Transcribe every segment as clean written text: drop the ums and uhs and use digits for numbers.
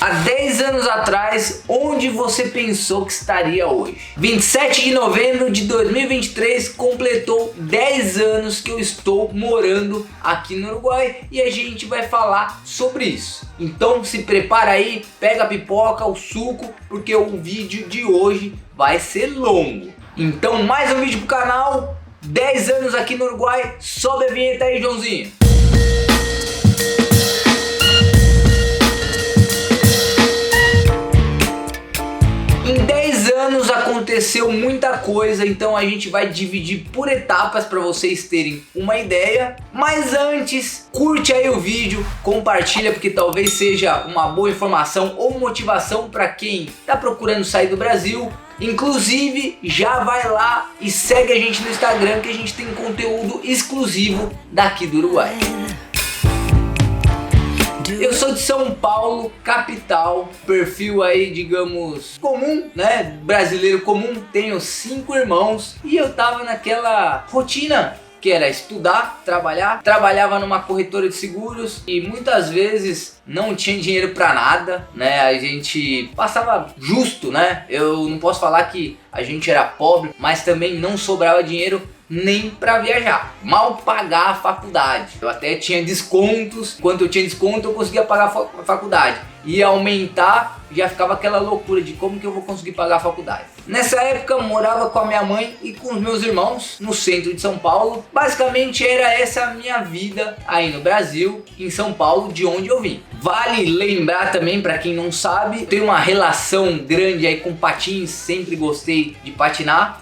Há 10 anos atrás, onde você pensou que estaria hoje? 27 de novembro de 2023 completou 10 anos que eu estou morando aqui no Uruguai e a gente vai falar sobre isso. Então se prepara aí, pega a pipoca, o suco, porque o vídeo de hoje vai ser longo. Então mais um vídeo pro canal, 10 anos aqui no Uruguai, sobe a vinheta aí, Joãozinho. Em 10 anos aconteceu muita coisa, então a gente vai dividir por etapas para vocês terem uma ideia. Mas antes, curte aí o vídeo, compartilha porque talvez seja uma boa informação ou motivação para quem está procurando sair do Brasil. Inclusive, já vai lá e segue a gente no Instagram que a gente tem conteúdo exclusivo daqui do Uruguai. Eu sou de São Paulo, capital, perfil aí, digamos, comum, né? Brasileiro comum, tenho 5 irmãos e eu tava naquela rotina que era estudar, trabalhar. Trabalhava numa corretora de seguros e muitas vezes não tinha dinheiro pra nada, né? A gente passava justo, né? Eu não posso falar que a gente era pobre, mas também não sobrava dinheiro nem para viajar, mal pagar a faculdade. Eu até tinha descontos, quando eu tinha desconto eu conseguia pagar a faculdade. Ia aumentar, já ficava aquela loucura de como que eu vou conseguir pagar a faculdade. Nessa época eu morava com a minha mãe e com os meus irmãos no centro de São Paulo. Basicamente era essa a minha vida aí no Brasil, em São Paulo, de onde eu vim. Vale lembrar também, para quem não sabe, tenho uma relação grande aí com patins, sempre gostei de patinar.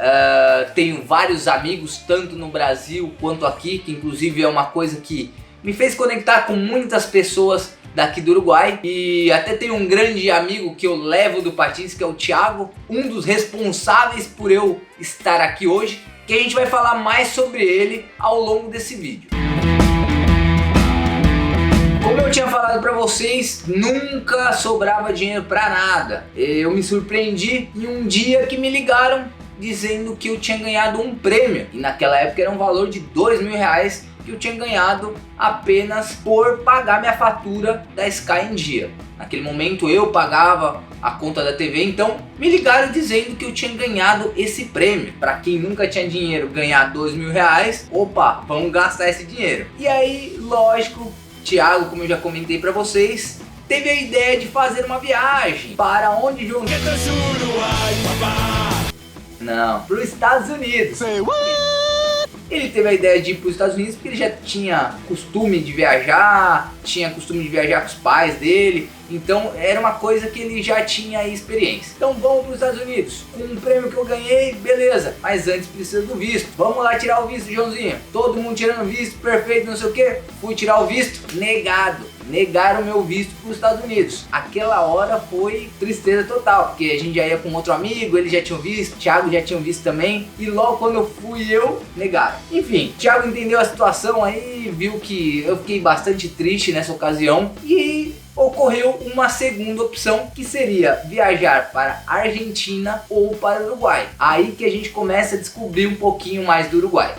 Tenho vários amigos, tanto no Brasil quanto aqui, que inclusive é uma coisa que me fez conectar com muitas pessoas daqui do Uruguai. E até tenho um grande amigo que eu levo do patins, que é o Thiago, um dos responsáveis por eu estar aqui hoje, que a gente vai falar mais sobre ele ao longo desse vídeo. Como eu tinha falado pra vocês, nunca sobrava dinheiro pra nada. Eu me surpreendi em um dia que me ligaram dizendo que eu tinha ganhado um prêmio. E naquela época era um valor de R$2.000 que eu tinha ganhado apenas por pagar minha fatura da Sky em dia. Naquele momento eu pagava a conta da TV, então me ligaram dizendo que eu tinha ganhado esse prêmio. Para quem nunca tinha dinheiro, ganhar R$2.000, opa, vamos gastar esse dinheiro. E aí, lógico, Thiago, como eu já comentei para vocês, teve a ideia de fazer uma viagem. Para onde, João? Não, para os Estados Unidos. Ele teve a ideia de ir para os Estados Unidos porque ele já tinha costume de viajar, com os pais dele, então era uma coisa que ele já tinha experiência. Então vamos para os Estados Unidos, com um prêmio que eu ganhei, beleza, mas antes precisa do visto. Vamos lá tirar o visto, Joãozinho. Todo mundo tirando visto, perfeito, não sei o que. Fui tirar o visto, negado. Negaram o meu visto para os Estados Unidos. Aquela hora foi tristeza total, porque a gente já ia com outro amigo, ele já tinha visto, Thiago já tinha visto também, e logo quando eu fui negaram. Enfim, Thiago entendeu a situação aí, viu que eu fiquei bastante triste nessa ocasião e ocorreu uma segunda opção, que seria viajar para a Argentina ou para o Uruguai. Aí que a gente começa a descobrir um pouquinho mais do Uruguai.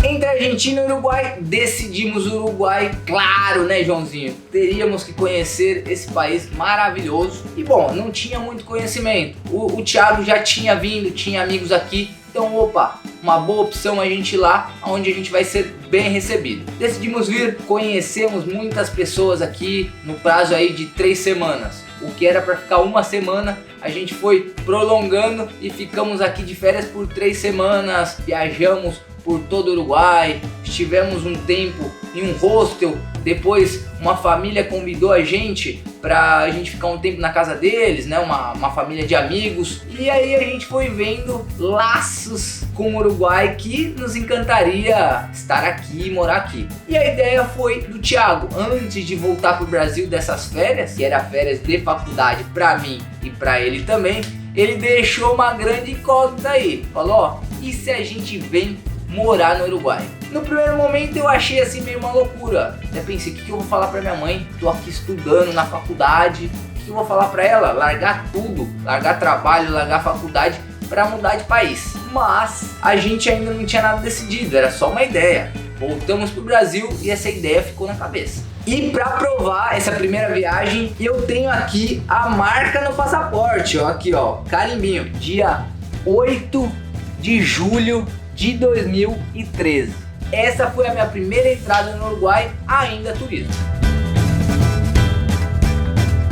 Entre Argentina e Uruguai, decidimos o Uruguai, claro, né, Joãozinho? Teríamos que conhecer esse país maravilhoso. E bom, não tinha muito conhecimento. O Thiago já tinha vindo, tinha amigos aqui. Então, opa, uma boa opção a gente ir lá, onde a gente vai ser bem recebido. Decidimos vir, conhecemos muitas pessoas aqui no prazo aí de 3 semanas. O que era para ficar uma semana, a gente foi prolongando e ficamos aqui de férias por 3 semanas. Viajamos por todo o Uruguai, estivemos um tempo em um hostel, depois uma família convidou a gente para a gente ficar um tempo na casa deles, né? Uma família de amigos, e aí a gente foi vendo laços com o Uruguai que nos encantaria estar aqui e morar aqui. E a ideia foi do Thiago, antes de voltar para o Brasil dessas férias, que era férias de faculdade para mim e para ele também, ele deixou uma grande incógnita aí, falou, ó, e se a gente vem morar no Uruguai? No primeiro momento eu achei assim meio uma loucura. Até pensei, o que eu vou falar pra minha mãe? Tô aqui estudando na faculdade. O que eu vou falar pra ela? Largar tudo, largar trabalho, largar faculdade para mudar de país. Mas a gente ainda não tinha nada decidido, era só uma ideia. Voltamos pro Brasil e essa ideia ficou na cabeça. E para provar essa primeira viagem, eu tenho aqui a marca no passaporte, ó, aqui ó, carimbinho, dia 8 de julho de 2013. Essa foi a minha primeira entrada no Uruguai, ainda turista.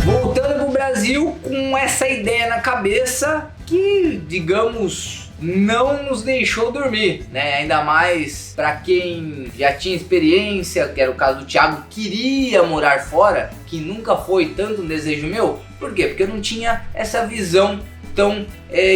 Voltando pro Brasil com essa ideia na cabeça que, digamos, não nos deixou dormir, né? Ainda mais para quem já tinha experiência, que era o caso do Thiago, queria morar fora, que nunca foi tanto um desejo meu. Por quê? Porque eu não tinha essa visão tão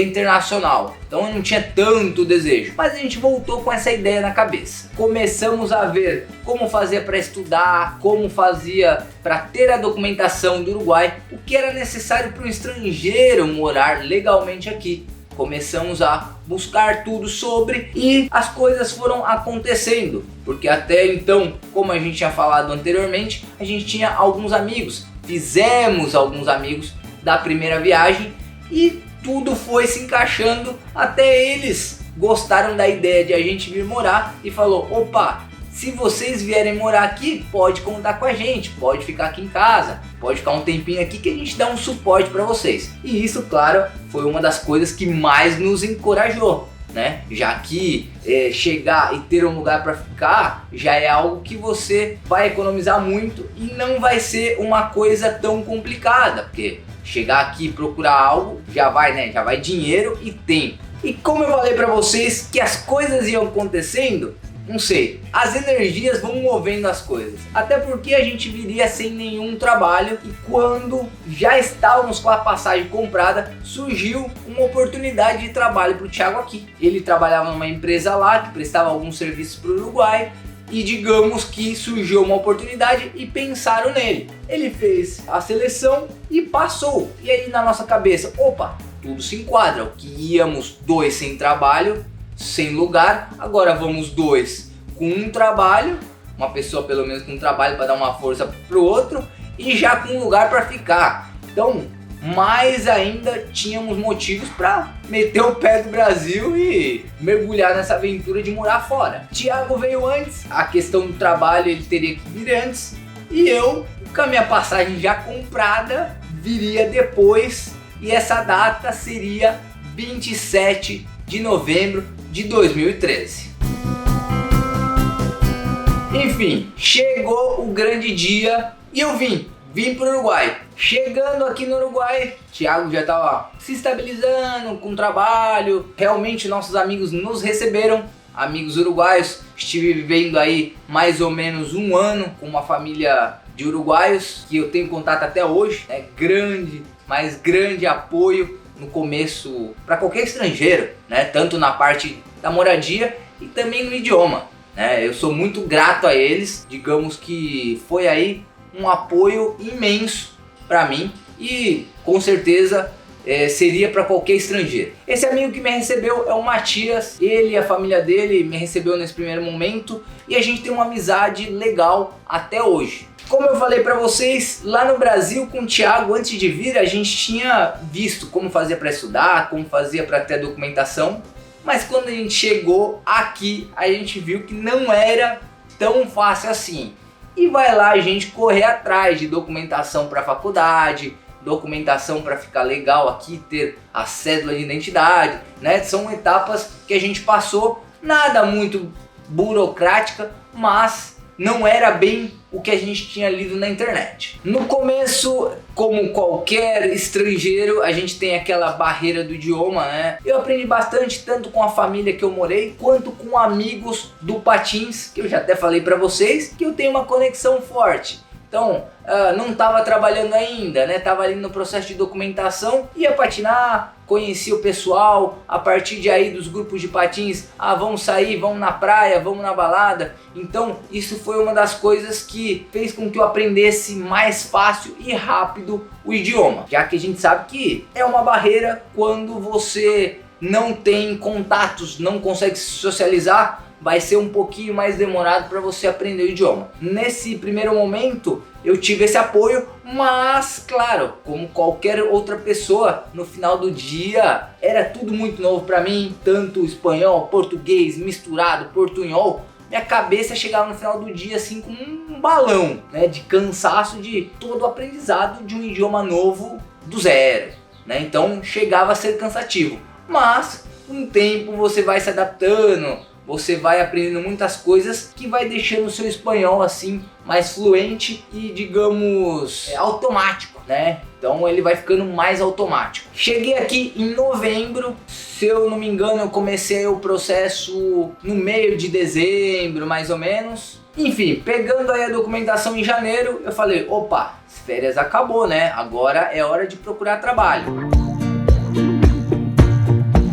internacional, então eu não tinha tanto desejo. Mas a gente voltou com essa ideia na cabeça. Começamos a ver como fazia para estudar, como fazia para ter a documentação do Uruguai, o que era necessário para um estrangeiro morar legalmente aqui. Começamos a buscar tudo sobre e as coisas foram acontecendo, porque até então, como a gente tinha falado anteriormente, a gente tinha alguns amigos, fizemos alguns amigos da primeira viagem e tudo foi se encaixando, até eles gostaram da ideia de a gente vir morar e falou: opa, se vocês vierem morar aqui, pode contar com a gente, pode ficar aqui em casa, pode ficar um tempinho aqui que a gente dá um suporte para vocês. E isso, claro, foi uma das coisas que mais nos encorajou, né? Já que chegar e ter um lugar para ficar já é algo que você vai economizar muito e não vai ser uma coisa tão complicada, porque chegar aqui e procurar algo já vai, né? Já vai dinheiro e tempo. E como eu falei para vocês que as coisas iam acontecendo, não sei, as energias vão movendo as coisas. Até porque a gente viria sem nenhum trabalho e quando já estávamos com a passagem comprada, surgiu uma oportunidade de trabalho para o Thiago aqui. Ele trabalhava numa empresa lá que prestava alguns serviços para o Uruguai e digamos que surgiu uma oportunidade e pensaram nele. Ele fez a seleção e passou. E aí na nossa cabeça, opa, tudo se enquadra. O que íamos 2 sem trabalho, sem lugar, agora vamos 2 com um trabalho, uma pessoa pelo menos com um trabalho para dar uma força pro outro e já com um lugar para ficar. Então, mais ainda tínhamos motivos para meter o pé do Brasil e mergulhar nessa aventura de morar fora. Thiago veio antes, a questão do trabalho ele teria que vir antes e eu, com a minha passagem já comprada, viria depois e essa data seria 27 de novembro de 2013. Enfim, chegou o grande dia e eu vim para o Uruguai. Chegando aqui no Uruguai, Thiago já estava se estabilizando com o trabalho. Realmente nossos amigos nos receberam, amigos uruguaios. Estive vivendo aí mais ou menos 1 ano com uma família de uruguaios que eu tenho contato até hoje. É grande, mas grande apoio no começo para qualquer estrangeiro, né? Tanto na parte da moradia e também no idioma, né? Eu sou muito grato a eles, digamos que foi aí um apoio imenso para mim e com certeza seria para qualquer estrangeiro. Esse amigo que me recebeu é o Matias, ele e a família dele me recebeu nesse primeiro momento e a gente tem uma amizade legal até hoje. Como eu falei para vocês, lá no Brasil com o Thiago, antes de vir, a gente tinha visto como fazia para estudar, como fazia para ter a documentação, mas quando a gente chegou aqui, a gente viu que não era tão fácil assim. E vai lá a gente correr atrás de documentação para faculdade, documentação para ficar legal aqui, ter a cédula de identidade, né? São etapas que a gente passou, nada muito burocrática, mas não era bem o que a gente tinha lido na internet. No começo, como qualquer estrangeiro, a gente tem aquela barreira do idioma, né? Eu aprendi bastante, tanto com a família que eu morei, quanto com amigos do patins, que eu já até falei para vocês, que eu tenho uma conexão forte. Então, não estava trabalhando ainda, né? Tava ali no processo de documentação, ia patinar, conhecia o pessoal, a partir de aí dos grupos de patins, vamos sair, vamos na praia, vamos na balada. Então, isso foi uma das coisas que fez com que eu aprendesse mais fácil e rápido o idioma, já que a gente sabe que é uma barreira quando você não tem contatos, não consegue se socializar, vai ser um pouquinho mais demorado para você aprender o idioma. Nesse primeiro momento eu tive esse apoio, mas claro, como qualquer outra pessoa, no final do dia era tudo muito novo para mim, tanto espanhol, português, misturado, portunhol, minha cabeça chegava no final do dia assim com um balão, né, de cansaço de todo o aprendizado de um idioma novo do zero, né? Então chegava a ser cansativo, mas com o tempo você vai se adaptando, você vai aprendendo muitas coisas que vai deixando o seu espanhol assim mais fluente e, digamos, automático, né? Então ele vai ficando mais automático. Cheguei aqui em novembro, se eu não me engano eu comecei o processo no meio de dezembro, mais ou menos. Enfim, pegando aí a documentação em janeiro, eu falei, opa, as férias acabou, né? Agora é hora de procurar trabalho.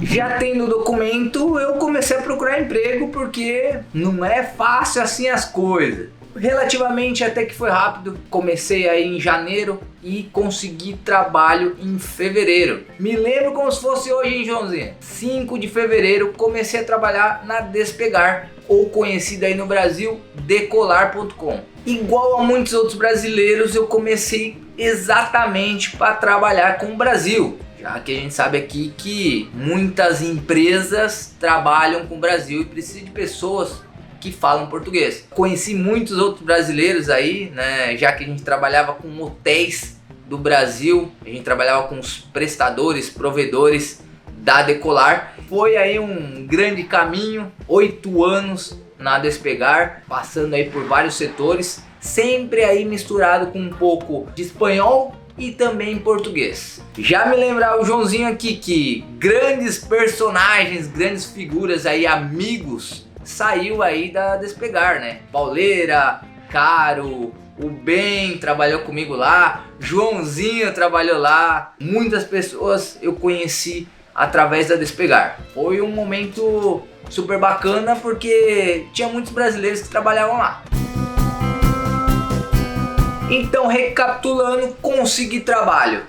Já tendo o documento, eu comecei a procurar emprego porque não é fácil assim as coisas. Relativamente até que foi rápido, comecei aí em janeiro e consegui trabalho em fevereiro. Me lembro como se fosse hoje, hein, Joãozinho? 5 de fevereiro comecei a trabalhar na Despegar, ou conhecida aí no Brasil, Decolar.com. Igual a muitos outros brasileiros, eu comecei exatamente para trabalhar com o Brasil. Já que a gente sabe aqui que muitas empresas trabalham com o Brasil e precisam de pessoas que falam português. Conheci muitos outros brasileiros aí, né? Já que a gente trabalhava com hotéis do Brasil, a gente trabalhava com os prestadores, provedores da Decolar. Foi aí um grande caminho, 8 anos na Despegar, passando aí por vários setores, sempre aí misturado com um pouco de espanhol e também em português. Já me lembrar o Joãozinho aqui que grandes personagens, grandes figuras aí, amigos, saiu aí da Despegar, né? Pauleira, Caro, o Ben trabalhou comigo lá, Joãozinho trabalhou lá, muitas pessoas eu conheci através da Despegar. Foi um momento super bacana porque tinha muitos brasileiros que trabalhavam lá. Então, recapitulando, consegui trabalho,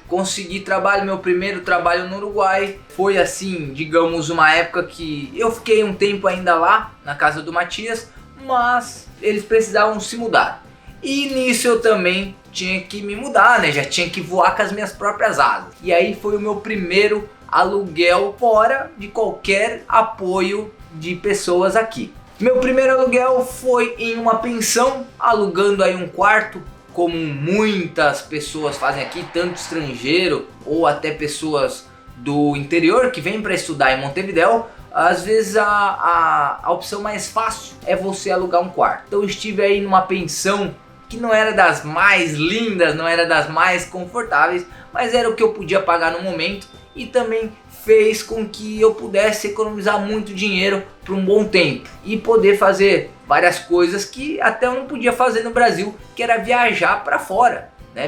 meu primeiro trabalho no Uruguai. Foi assim, digamos, uma época que eu fiquei um tempo ainda lá, na casa do Matias, mas eles precisavam se mudar. E nisso eu também tinha que me mudar, né? Já tinha que voar com as minhas próprias asas. E aí foi o meu primeiro aluguel fora de qualquer apoio de pessoas aqui. Meu primeiro aluguel foi em uma pensão, alugando aí um quarto, como muitas pessoas fazem aqui, tanto estrangeiro ou até pessoas do interior que vêm para estudar em Montevidéu. Às vezes a opção mais fácil é você alugar um quarto. Então eu estive aí numa pensão que não era das mais lindas, não era das mais confortáveis, mas era o que eu podia pagar no momento e também fez com que eu pudesse economizar muito dinheiro por um bom tempo e poder fazer várias coisas que até eu não podia fazer no Brasil, que era viajar para fora, né?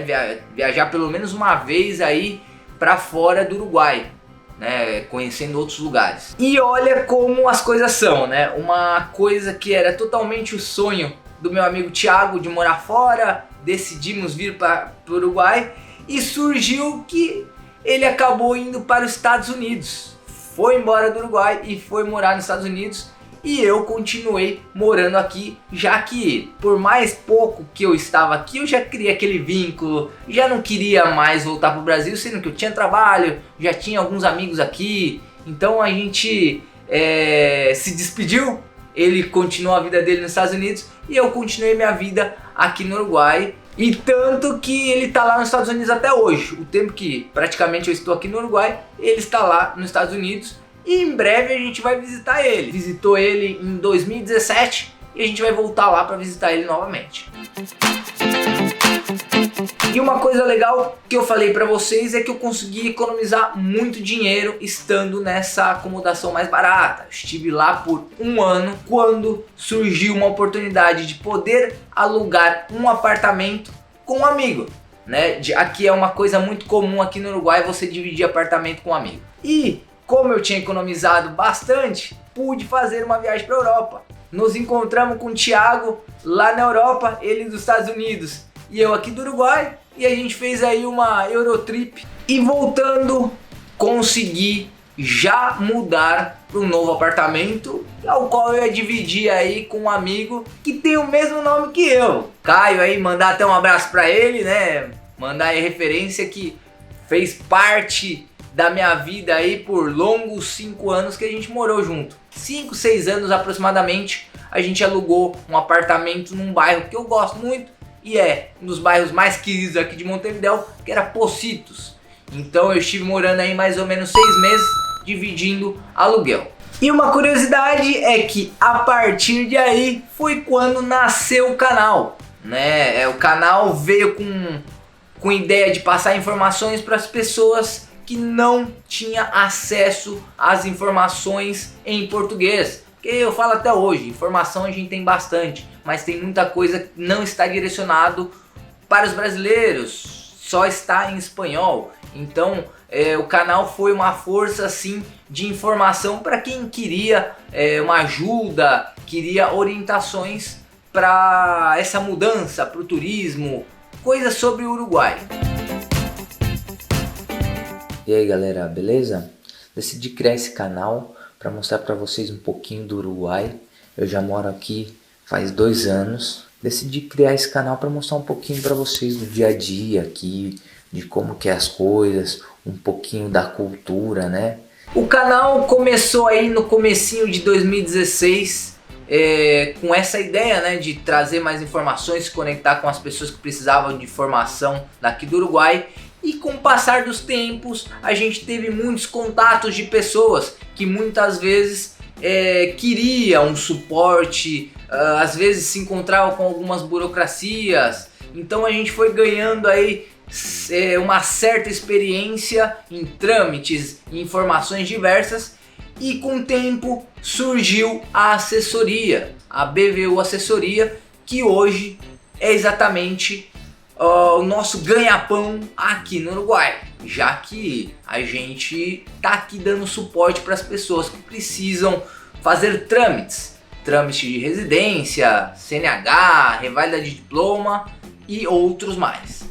Viajar pelo menos uma vez aí para fora do Uruguai, né? Conhecendo outros lugares. E olha como as coisas são, né? Uma coisa que era totalmente o sonho do meu amigo Thiago de morar fora, decidimos vir para o Uruguai e surgiu que ele acabou indo para os Estados Unidos, foi embora do Uruguai e foi morar nos Estados Unidos, e eu continuei morando aqui, já que por mais pouco que eu estava aqui, eu já criei aquele vínculo, já não queria mais voltar para o Brasil, sendo que eu tinha trabalho, já tinha alguns amigos aqui, então a gente se despediu, ele continuou a vida dele nos Estados Unidos e eu continuei minha vida aqui no Uruguai. E tanto que ele está lá nos Estados Unidos até hoje. O tempo que praticamente eu estou aqui no Uruguai, ele está lá nos Estados Unidos. E em breve a gente vai visitar ele. Visitou ele em 2017 e a gente vai voltar lá para visitar ele novamente. E uma coisa legal que eu falei para vocês é que eu consegui economizar muito dinheiro estando nessa acomodação mais barata. Estive lá por um ano quando surgiu uma oportunidade de poder alugar um apartamento com um amigo, né? Aqui é uma coisa muito comum aqui no Uruguai você dividir apartamento com um amigo. E como eu tinha economizado bastante, pude fazer uma viagem para a Europa. Nos encontramos com o Thiago lá na Europa, ele dos Estados Unidos e eu aqui do Uruguai, e a gente fez aí uma Eurotrip e voltando consegui já mudar para um novo apartamento, ao qual eu ia dividir aí com um amigo que tem o mesmo nome que eu, Caio. Aí mandar até um abraço para ele, né? Mandar aí referência que fez parte da minha vida aí por longos 5 anos que a gente morou junto. 5, 6 anos aproximadamente, a gente alugou um apartamento num bairro que eu gosto muito e é um dos bairros mais queridos aqui de Montevidéu, que era Pocitos. Então eu estive morando aí mais ou menos 6 meses, dividindo aluguel. E uma curiosidade é que a partir de aí foi quando nasceu o canal, né? O canal veio com ideia de passar informações para as pessoas que não tinham acesso às informações em português. Porque eu falo até hoje, informação a gente tem bastante, mas tem muita coisa que não está direcionado para os brasileiros, só está em espanhol. Então o canal foi uma força assim de informação para quem queria uma ajuda, queria orientações para essa mudança, para o turismo, coisas sobre o Uruguai. E aí galera, beleza? Decidi criar esse canal para mostrar para vocês um pouquinho do Uruguai. Eu já moro aqui faz 2 anos. Decidi criar esse canal para mostrar um pouquinho para vocês do dia a dia aqui, de como que é as coisas, um pouquinho da cultura, né? O canal começou aí no comecinho de 2016 com essa ideia, né, de trazer mais informações, se conectar com as pessoas que precisavam de informação daqui do Uruguai. E com o passar dos tempos a gente teve muitos contatos de pessoas que muitas vezes queriam um suporte, às vezes se encontravam com algumas burocracias. Então a gente foi ganhando aí uma certa experiência em trâmites e informações diversas, e com o tempo surgiu a assessoria, a BVU Assessoria, que hoje é exatamente o nosso ganha-pão aqui no Uruguai, já que a gente tá aqui dando suporte para as pessoas que precisam fazer trâmites de residência, CNH, reválida de diploma e outros mais.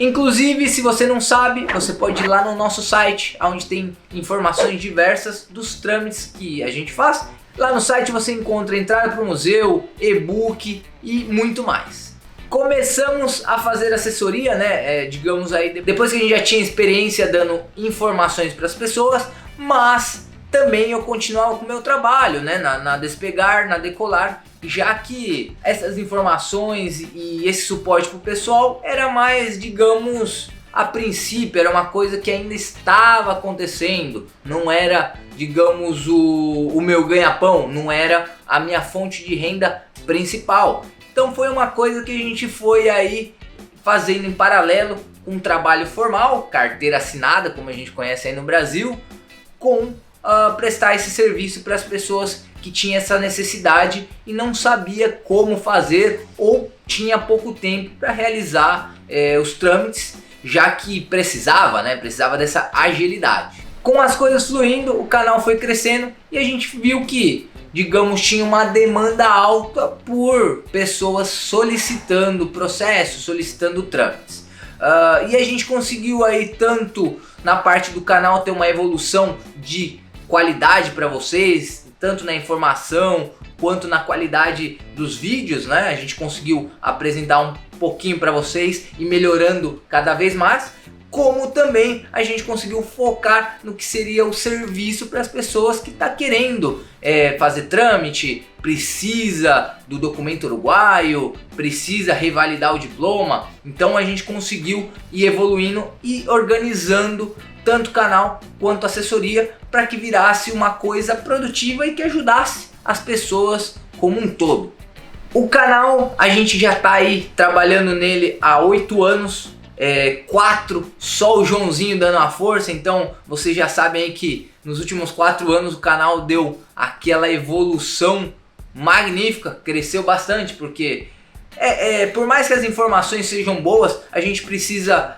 Inclusive, se você não sabe, você pode ir lá no nosso site, onde tem informações diversas dos trâmites que a gente faz. Lá no site você encontra entrada para o museu, e-book e muito mais. Começamos a fazer assessoria, né? Digamos aí, depois que a gente já tinha experiência dando informações para as pessoas, mas também eu continuava com o meu trabalho, né? Na Despegar, na Decolar, já que essas informações e esse suporte para o pessoal era mais, digamos, a princípio, era uma coisa que ainda estava acontecendo, não era, digamos, o meu ganha-pão, não era a minha fonte de renda principal. Então foi uma coisa que a gente foi aí fazendo em paralelo com um trabalho formal, carteira assinada, como a gente conhece aí no Brasil, com prestar esse serviço para as pessoas que tinham essa necessidade e não sabia como fazer ou tinha pouco tempo para realizar os trâmites, já que precisava dessa agilidade. Com as coisas fluindo, o canal foi crescendo e a gente viu que, digamos, tinha uma demanda alta por pessoas solicitando processos, solicitando trâmites. E a gente conseguiu aí, tanto na parte do canal, ter uma evolução de qualidade para vocês, tanto na informação quanto na qualidade dos vídeos, né? A gente conseguiu apresentar um pouquinho para vocês e melhorando cada vez mais, como também a gente conseguiu focar no que seria o serviço para as pessoas que estão querendo fazer trâmite, precisa do documento uruguaio, precisa revalidar o diploma. Então a gente conseguiu ir evoluindo e organizando tanto o canal quanto a assessoria para que virasse uma coisa produtiva e que ajudasse as pessoas como um todo. O canal, a gente já está aí trabalhando nele há 8 anos, 4 só o Joãozinho dando a força. Então vocês já sabem aí que nos últimos 4 anos o canal deu aquela evolução magnífica, cresceu bastante, porque por mais que as informações sejam boas, a gente precisa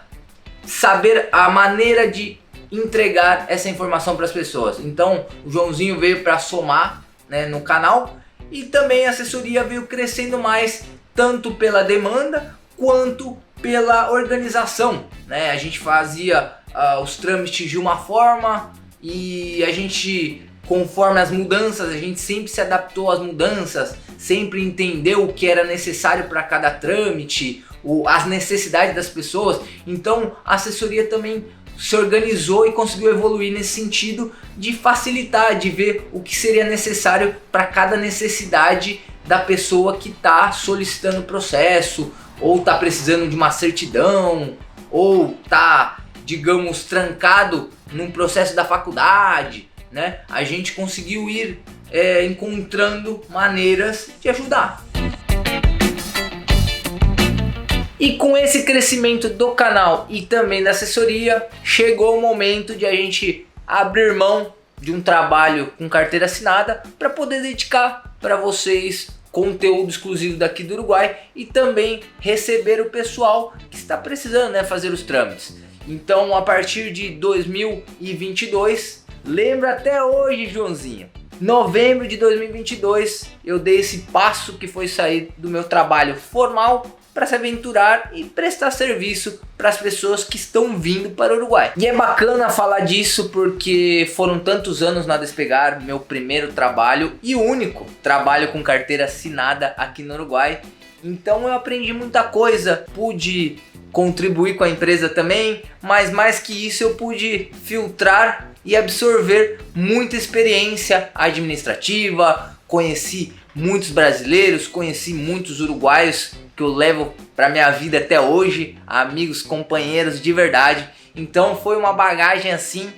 saber a maneira de entregar essa informação para as pessoas. Então o Joãozinho veio para somar, né, no canal, e também a assessoria veio crescendo mais, tanto pela demanda quanto pela organização, né? A gente fazia os trâmites de uma forma e a gente, conforme as mudanças, a gente sempre se adaptou às mudanças, sempre entendeu o que era necessário para cada trâmite, as necessidades das pessoas. Então a assessoria também se organizou e conseguiu evoluir nesse sentido de facilitar, de ver o que seria necessário para cada necessidade da pessoa que está solicitando o processo, ou está precisando de uma certidão, ou está, digamos, trancado num processo da faculdade, né? A gente conseguiu ir encontrando maneiras de ajudar. E com esse crescimento do canal e também da assessoria, chegou o momento de a gente abrir mão de um trabalho com carteira assinada para poder dedicar para vocês conteúdo exclusivo daqui do Uruguai e também receber o pessoal que está precisando, né, fazer os trâmites. Então, a partir de 2022, lembra até hoje, Joãozinho, novembro de 2022, eu dei esse passo que foi sair do meu trabalho formal para se aventurar e prestar serviço para as pessoas que estão vindo para o Uruguai. E é bacana falar disso porque foram tantos anos na Despegar, meu primeiro trabalho e único trabalho com carteira assinada aqui no Uruguai. Então eu aprendi muita coisa, pude contribuir com a empresa também, mas mais que isso eu pude filtrar e absorver muita experiência administrativa, conheci muitos brasileiros, conheci muitos uruguaios que eu levo para minha vida até hoje, amigos, companheiros de verdade. Então foi uma bagagem assim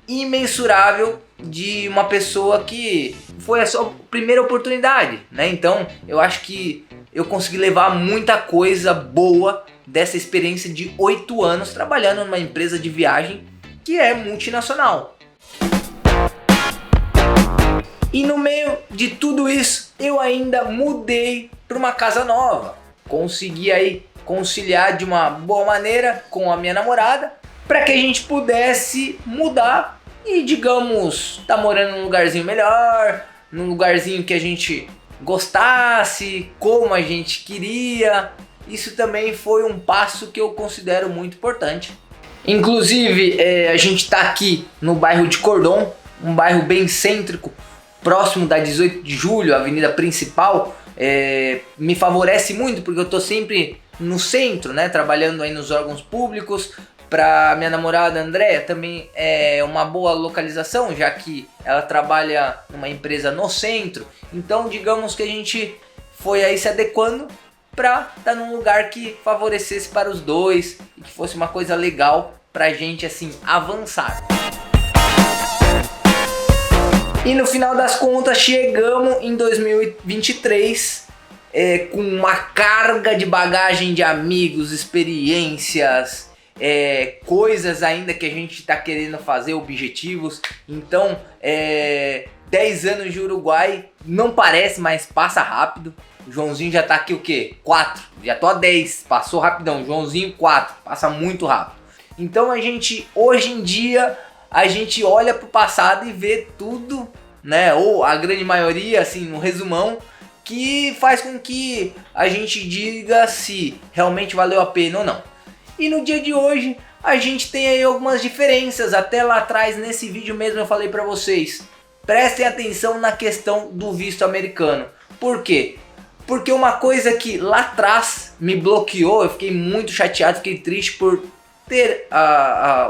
imensurável de uma pessoa que foi a sua primeira oportunidade, né? Então eu acho que eu consegui levar muita coisa boa dessa experiência de 8 anos trabalhando numa empresa de viagem que é multinacional. E no meio de tudo isso, eu ainda mudei para uma casa nova. Consegui aí conciliar de uma boa maneira com a minha namorada para que a gente pudesse mudar e, digamos, tá morando num lugarzinho melhor, num lugarzinho que a gente gostasse, como a gente queria. Isso também foi um passo que eu considero muito importante. Inclusive, a gente tá aqui no bairro de Cordon, um bairro bem cêntrico, próximo da 18 de julho, a avenida principal. Me favorece muito porque eu tô sempre no centro, né, trabalhando aí nos órgãos públicos. Para minha namorada Andréa também é uma boa localização, já que ela trabalha numa empresa no centro. Então digamos que a gente foi aí se adequando para estar num lugar que favorecesse para os dois e que fosse uma coisa legal pra gente assim avançar. E no final das contas chegamos em 2023 com uma carga de bagagem de amigos, experiências, coisas ainda que a gente está querendo fazer, objetivos. Então 10 anos de Uruguai não parece, mas passa rápido. O Joãozinho já tá aqui o quê? 4, já tô a 10, passou rapidão. Joãozinho 4, passa muito rápido. Então a gente, hoje em dia, a gente olha pro passado e vê tudo, né, ou a grande maioria, assim, no resumão, que faz com que a gente diga se realmente valeu a pena ou não. E no dia de hoje, a gente tem aí algumas diferenças. Até lá atrás, nesse vídeo mesmo, eu falei pra vocês, prestem atenção na questão do visto americano. Por quê? Porque uma coisa que lá atrás me bloqueou, eu fiquei muito chateado, fiquei triste por ter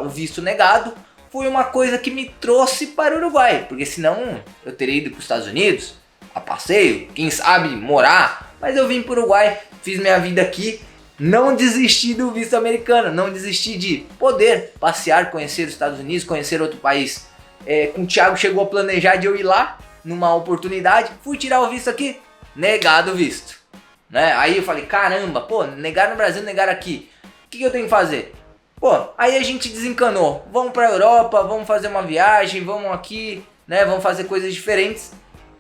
o visto negado, foi uma coisa que me trouxe para o Uruguai, porque senão eu teria ido para os Estados Unidos a passeio, quem sabe morar, mas eu vim para o Uruguai, fiz minha vida aqui, não desisti do visto americano, não desisti de poder passear, conhecer os Estados Unidos, conhecer outro país. Com o Thiago chegou a planejar de eu ir lá, numa oportunidade, fui tirar o visto aqui, negado o visto, né? Aí eu falei, caramba, pô, negaram no Brasil, negaram aqui, o que eu tenho que fazer? Pô, aí a gente desencanou, vamos pra Europa, vamos fazer uma viagem, vamos aqui, né, vamos fazer coisas diferentes.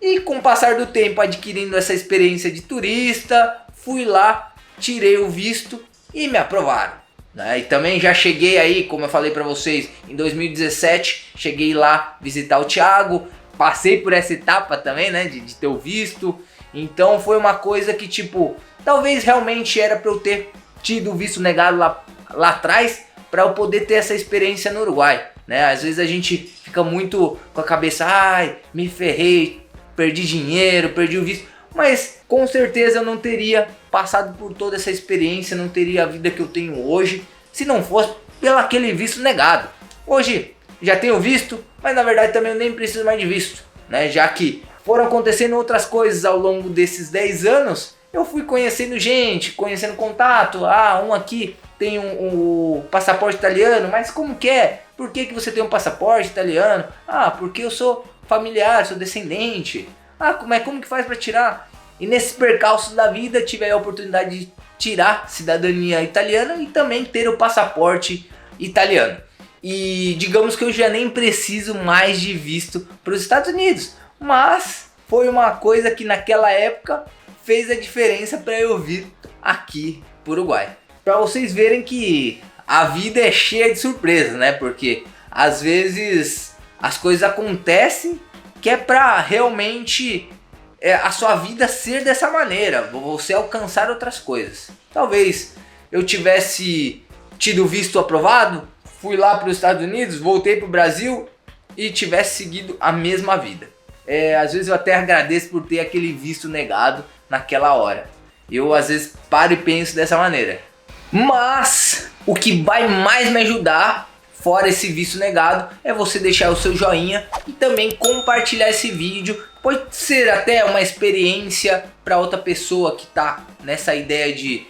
E com o passar do tempo, adquirindo essa experiência de turista, fui lá, tirei o visto e me aprovaram, né? E também já cheguei aí, como eu falei pra vocês, em 2017, cheguei lá visitar o Thiago, passei por essa etapa também, né, de ter o visto. Então foi uma coisa que, tipo, talvez realmente era pra eu ter tido o visto negado lá atrás, para eu poder ter essa experiência no Uruguai, né? Às vezes a gente fica muito com a cabeça, ai, me ferrei, perdi dinheiro, perdi o visto, mas com certeza eu não teria passado por toda essa experiência, não teria a vida que eu tenho hoje, se não fosse pelo aquele visto negado. Hoje já tenho visto, mas na verdade também eu nem preciso mais de visto, né? Já que foram acontecendo outras coisas ao longo desses 10 anos, eu fui conhecendo gente, conhecendo contato. Um aqui tem um passaporte italiano, mas como que é? Por que você tem um passaporte italiano? Porque eu sou familiar, sou descendente. Como que faz para tirar? E nesses percalços da vida tive a oportunidade de tirar cidadania italiana e também ter o passaporte italiano. E digamos que eu já nem preciso mais de visto para os Estados Unidos, mas foi uma coisa que naquela época fez a diferença para eu vir aqui para o Uruguai. Para vocês verem que a vida é cheia de surpresas, né? Porque às vezes as coisas acontecem que é para realmente a sua vida ser dessa maneira, você alcançar outras coisas. Talvez eu tivesse tido visto aprovado, fui lá para os Estados Unidos, voltei para o Brasil e tivesse seguido a mesma vida. Às vezes eu até agradeço por ter aquele visto negado naquela hora. Eu às vezes paro e penso dessa maneira. Mas o que vai mais me ajudar, fora esse visto negado, é você deixar o seu joinha e também compartilhar esse vídeo. Pode ser até uma experiência para outra pessoa que tá nessa ideia de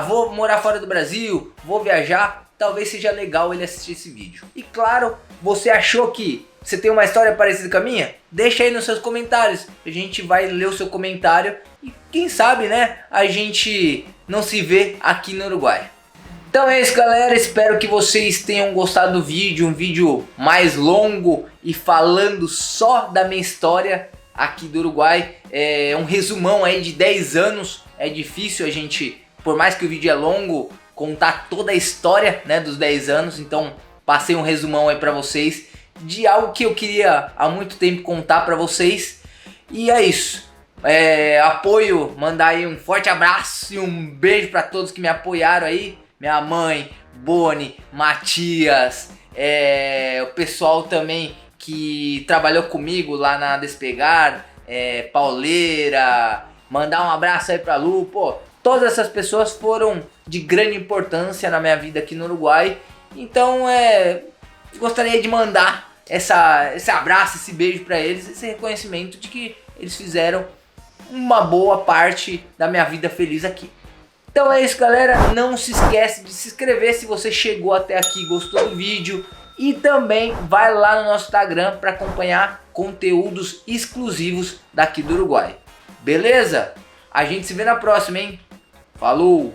vou morar fora do Brasil, vou viajar. Talvez seja legal ele assistir esse vídeo. E claro, você achou que você tem uma história parecida com a minha? Deixa aí nos seus comentários. A gente vai ler o seu comentário e quem sabe, né, a gente não se vê aqui no Uruguai. Então é isso, galera, espero que vocês tenham gostado do vídeo, um vídeo mais longo e falando só da minha história aqui do Uruguai. É um resumão aí de 10 anos, é difícil a gente, por mais que o vídeo é longo, contar toda a história, né, dos 10 anos, então passei um resumão aí pra vocês de algo que eu queria há muito tempo contar pra vocês. E é isso, apoio, mandar aí um forte abraço e um beijo pra todos que me apoiaram aí. Minha mãe, Boni, Matias, o pessoal também que trabalhou comigo lá na Despegar, Pauleira, mandar um abraço aí pra Lu, todas essas pessoas foram de grande importância na minha vida aqui no Uruguai. Então gostaria de mandar esse abraço, esse beijo pra eles, esse reconhecimento de que eles fizeram uma boa parte da minha vida feliz aqui. Então é isso, galera, não se esquece de se inscrever se você chegou até aqui e gostou do vídeo. E também vai lá no nosso Instagram para acompanhar conteúdos exclusivos daqui do Uruguai. Beleza? A gente se vê na próxima, hein? Falou!